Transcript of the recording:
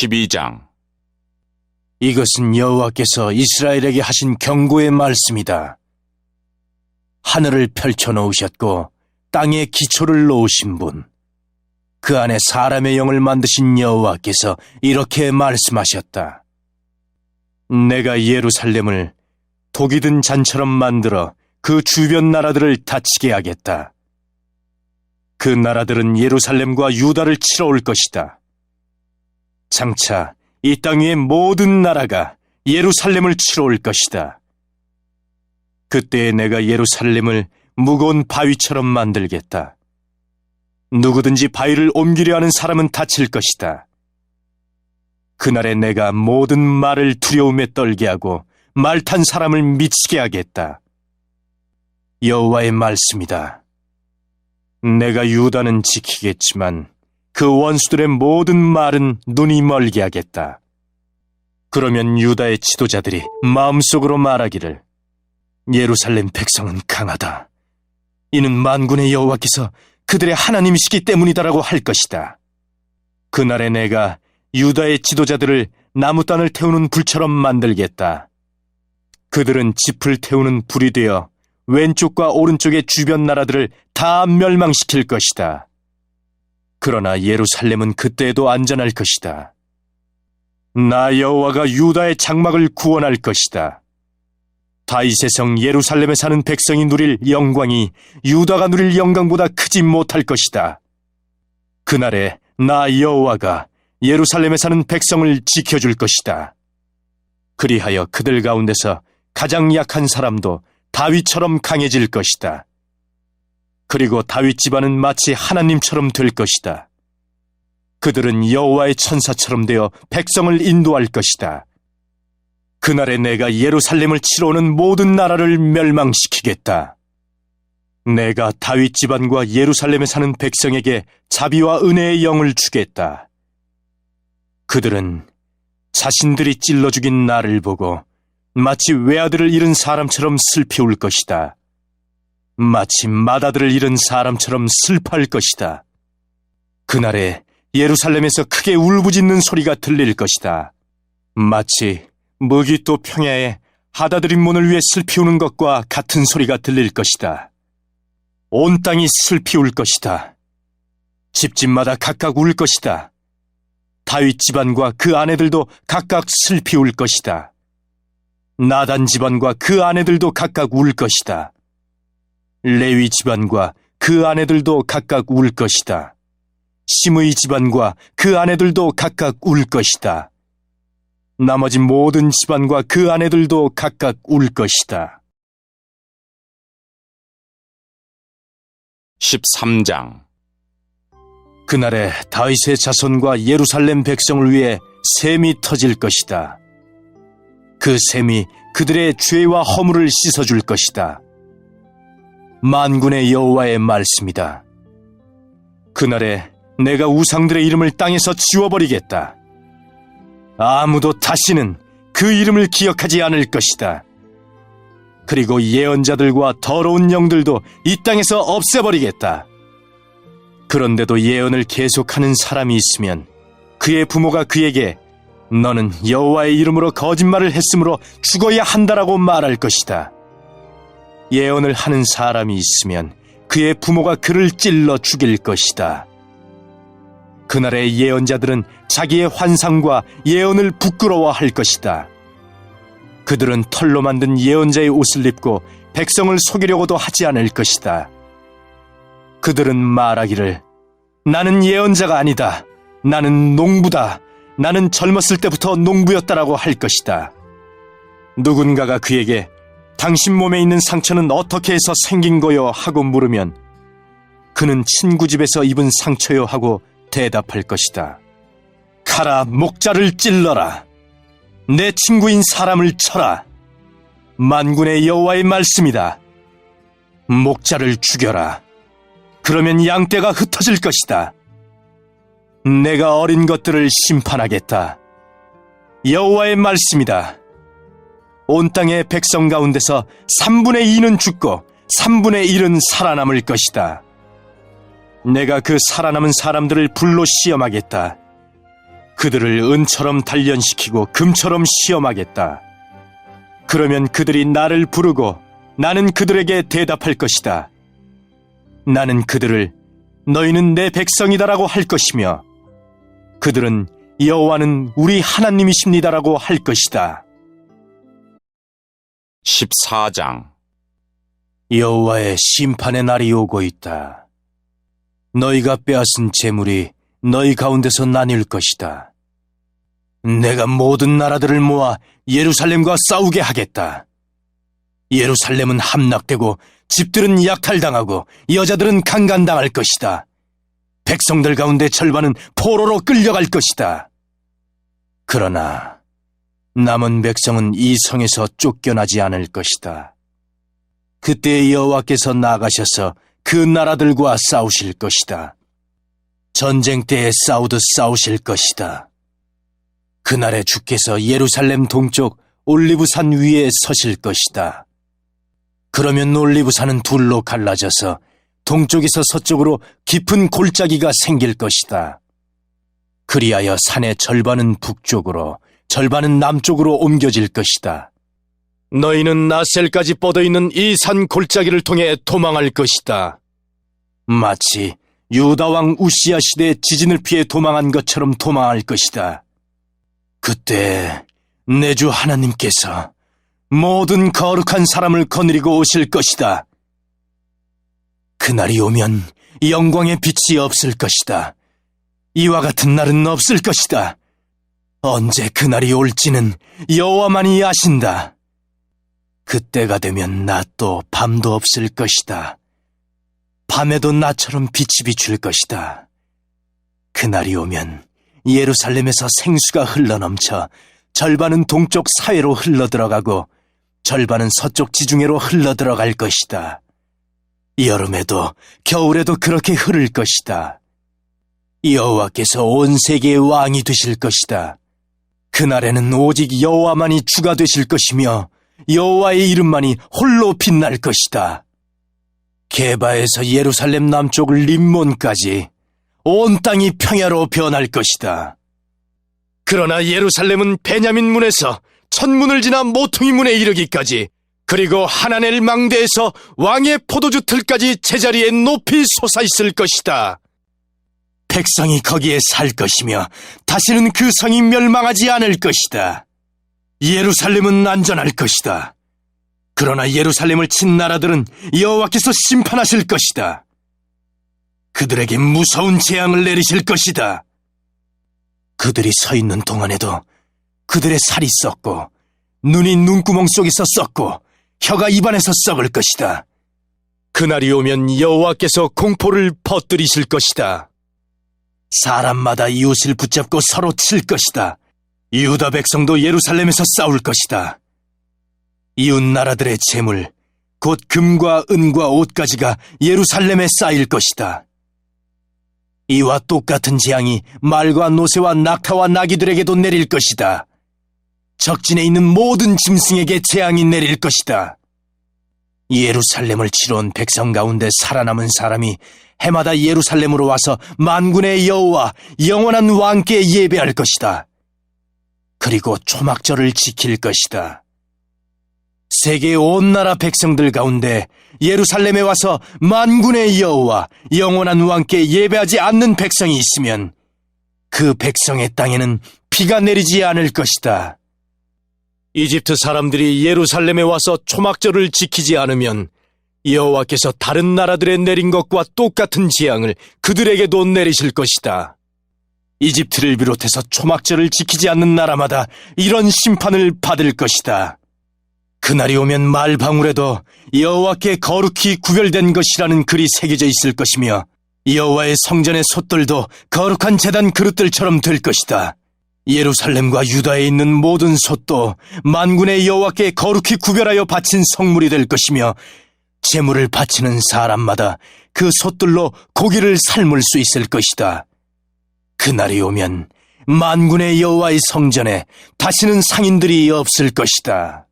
12장. 이것은 여호와께서 이스라엘에게 하신 경고의 말씀이다. 하늘을 펼쳐놓으셨고 땅에 기초를 놓으신 분, 그 안에 사람의 영을 만드신 여호와께서 이렇게 말씀하셨다. 내가 예루살렘을 독이 든 잔처럼 만들어 그 주변 나라들을 다치게 하겠다. 그 나라들은 예루살렘과 유다를 치러 올 것이다. 장차 이 땅 위의 모든 나라가 예루살렘을 치러 올 것이다. 그때 내가 예루살렘을 무거운 바위처럼 만들겠다. 누구든지 바위를 옮기려 하는 사람은 다칠 것이다. 그날에 내가 모든 말을 두려움에 떨게 하고 말 탄 사람을 미치게 하겠다. 여호와의 말씀이다. 내가 유다는 지키겠지만 그 원수들의 모든 말은 눈이 멀게 하겠다. 그러면 유다의 지도자들이 마음속으로 말하기를, 예루살렘 백성은 강하다. 이는 만군의 여호와께서 그들의 하나님이시기 때문이다라고 할 것이다. 그날에 내가 유다의 지도자들을 나무단을 태우는 불처럼 만들겠다. 그들은 짚을 태우는 불이 되어 왼쪽과 오른쪽의 주변 나라들을 다 멸망시킬 것이다. 그러나 예루살렘은 그때에도 안전할 것이다. 나 여호와가 유다의 장막을 구원할 것이다. 다윗의 성 예루살렘에 사는 백성이 누릴 영광이 유다가 누릴 영광보다 크지 못할 것이다. 그날에 나 여호와가 예루살렘에 사는 백성을 지켜줄 것이다. 그리하여 그들 가운데서 가장 약한 사람도 다윗처럼 강해질 것이다. 그리고 다윗 집안은 마치 하나님처럼 될 것이다. 그들은 여호와의 천사처럼 되어 백성을 인도할 것이다. 그날에 내가 예루살렘을 치러 오는 모든 나라를 멸망시키겠다. 내가 다윗 집안과 예루살렘에 사는 백성에게 자비와 은혜의 영을 주겠다. 그들은 자신들이 찔러 죽인 나를 보고 마치 외아들을 잃은 사람처럼 슬피 울 것이다. 마치 맏아들을 잃은 사람처럼 슬퍼할 것이다. 그날에 예루살렘에서 크게 울부짖는 소리가 들릴 것이다. 마치 머깃도 평야에 하다드림몬을 위해 슬피 우는 것과 같은 소리가 들릴 것이다. 온 땅이 슬피 울 것이다. 집집마다 각각 울 것이다. 다윗 집안과 그 아내들도 각각 슬피 울 것이다. 나단 집안과 그 아내들도 각각 울 것이다. 레위 집안과 그 아내들도 각각 울 것이다. 시므이 집안과 그 아내들도 각각 울 것이다. 나머지 모든 집안과 그 아내들도 각각 울 것이다. 13장. 그날에 다윗의 자손과 예루살렘 백성을 위해 샘이 터질 것이다. 그 샘이 그들의 죄와 허물을 씻어줄 것이다. 만군의 여호와의 말씀이다. 그날에 내가 우상들의 이름을 땅에서 지워버리겠다. 아무도 다시는 그 이름을 기억하지 않을 것이다. 그리고 예언자들과 더러운 영들도 이 땅에서 없애버리겠다. 그런데도 예언을 계속하는 사람이 있으면 그의 부모가 그에게 너는 여호와의 이름으로 거짓말을 했으므로 죽어야 한다라고 말할 것이다. 예언을 하는 사람이 있으면 그의 부모가 그를 찔러 죽일 것이다. 그날의 예언자들은 자기의 환상과 예언을 부끄러워할 것이다. 그들은 털로 만든 예언자의 옷을 입고 백성을 속이려고도 하지 않을 것이다. 그들은 말하기를 나는 예언자가 아니다. 나는 농부다. 나는 젊었을 때부터 농부였다라고 할 것이다. 누군가가 그에게 당신 몸에 있는 상처는 어떻게 해서 생긴 거요? 하고 물으면 그는 친구 집에서 입은 상처요 하고 대답할 것이다. 가라, 목자를 찔러라. 내 친구인 사람을 쳐라. 만군의 여호와의 말씀이다. 목자를 죽여라. 그러면 양떼가 흩어질 것이다. 내가 어린 것들을 심판하겠다. 여호와의 말씀이다. 온 땅의 백성 가운데서 3분의 2는 죽고 3분의 1은 살아남을 것이다. 내가 그 살아남은 사람들을 불로 시험하겠다. 그들을 은처럼 단련시키고 금처럼 시험하겠다. 그러면 그들이 나를 부르고 나는 그들에게 대답할 것이다. 나는 그들을 너희는 내 백성이다라고 할 것이며 그들은 여호와는 우리 하나님이십니다라고 할 것이다. 14장. 여호와의 심판의 날이 오고 있다. 너희가 빼앗은 재물이 너희 가운데서 나뉠 것이다. 내가 모든 나라들을 모아 예루살렘과 싸우게 하겠다. 예루살렘은 함락되고 집들은 약탈당하고 여자들은 강간당할 것이다. 백성들 가운데 절반은 포로로 끌려갈 것이다. 그러나 남은 백성은 이 성에서 쫓겨나지 않을 것이다. 그때 여호와께서 나가셔서 그 나라들과 싸우실 것이다. 전쟁 때에 싸우듯 싸우실 것이다. 그날에 주께서 예루살렘 동쪽 올리브산 위에 서실 것이다. 그러면 올리브산은 둘로 갈라져서 동쪽에서 서쪽으로 깊은 골짜기가 생길 것이다. 그리하여 산의 절반은 북쪽으로 절반은 남쪽으로 옮겨질 것이다. 너희는 나셀까지 뻗어있는 이 산 골짜기를 통해 도망할 것이다. 마치 유다 왕 우시야 시대 지진을 피해 도망한 것처럼 도망할 것이다. 그때 내 주 하나님께서 모든 거룩한 사람을 거느리고 오실 것이다. 그날이 오면 영광의 빛이 없을 것이다. 이와 같은 날은 없을 것이다. 언제 그날이 올지는 여호와만이 아신다. 그때가 되면 낮도 밤도 없을 것이다. 밤에도 나처럼 빛이 비출 것이다. 그날이 오면 예루살렘에서 생수가 흘러넘쳐 절반은 동쪽 사회로 흘러들어가고 절반은 서쪽 지중해로 흘러들어갈 것이다. 여름에도 겨울에도 그렇게 흐를 것이다. 여호와께서 온 세계의 왕이 되실 것이다. 그날에는 오직 여호와만이 주가 되실 것이며 여호와의 이름만이 홀로 빛날 것이다. 게바에서 예루살렘 남쪽 림몬까지 온 땅이 평야로 변할 것이다. 그러나 예루살렘은 베냐민 문에서 천문을 지나 모퉁이 문에 이르기까지 그리고 하나넬 망대에서 왕의 포도주 틀까지 제자리에 높이 솟아있을 것이다. 백성이 거기에 살 것이며 다시는 그 성이 멸망하지 않을 것이다. 예루살렘은 안전할 것이다. 그러나 예루살렘을 친 나라들은 여호와께서 심판하실 것이다. 그들에게 무서운 재앙을 내리실 것이다. 그들이 서 있는 동안에도 그들의 살이 썩고 눈이 눈구멍 속에서 썩고 혀가 입안에서 썩을 것이다. 그날이 오면 여호와께서 공포를 퍼뜨리실 것이다. 사람마다 이웃을 붙잡고 서로 칠 것이다. 유다 백성도 예루살렘에서 싸울 것이다. 이웃 나라들의 재물, 곧 금과 은과 옷가지가 예루살렘에 쌓일 것이다. 이와 똑같은 재앙이 말과 노새와 낙타와 나귀들에게도 내릴 것이다. 적진에 있는 모든 짐승에게 재앙이 내릴 것이다. 예루살렘을 치러 온 백성 가운데 살아남은 사람이 해마다 예루살렘으로 와서 만군의 여호와 영원한 왕께 예배할 것이다. 그리고 초막절을 지킬 것이다. 세계 온 나라 백성들 가운데 예루살렘에 와서 만군의 여호와 영원한 왕께 예배하지 않는 백성이 있으면 그 백성의 땅에는 비가 내리지 않을 것이다. 이집트 사람들이 예루살렘에 와서 초막절을 지키지 않으면 여호와께서 다른 나라들에 내린 것과 똑같은 재앙을 그들에게도 내리실 것이다. 이집트를 비롯해서 초막절을 지키지 않는 나라마다 이런 심판을 받을 것이다. 그날이 오면 말방울에도 여호와께 거룩히 구별된 것이라는 글이 새겨져 있을 것이며 여호와의 성전의 솥들도 거룩한 제단 그릇들처럼 될 것이다. 예루살렘과 유다에 있는 모든 솥도 만군의 여호와께 거룩히 구별하여 바친 성물이 될 것이며 제물을 바치는 사람마다 그 솥들로 고기를 삶을 수 있을 것이다. 그날이 오면 만군의 여호와의 성전에 다시는 상인들이 없을 것이다.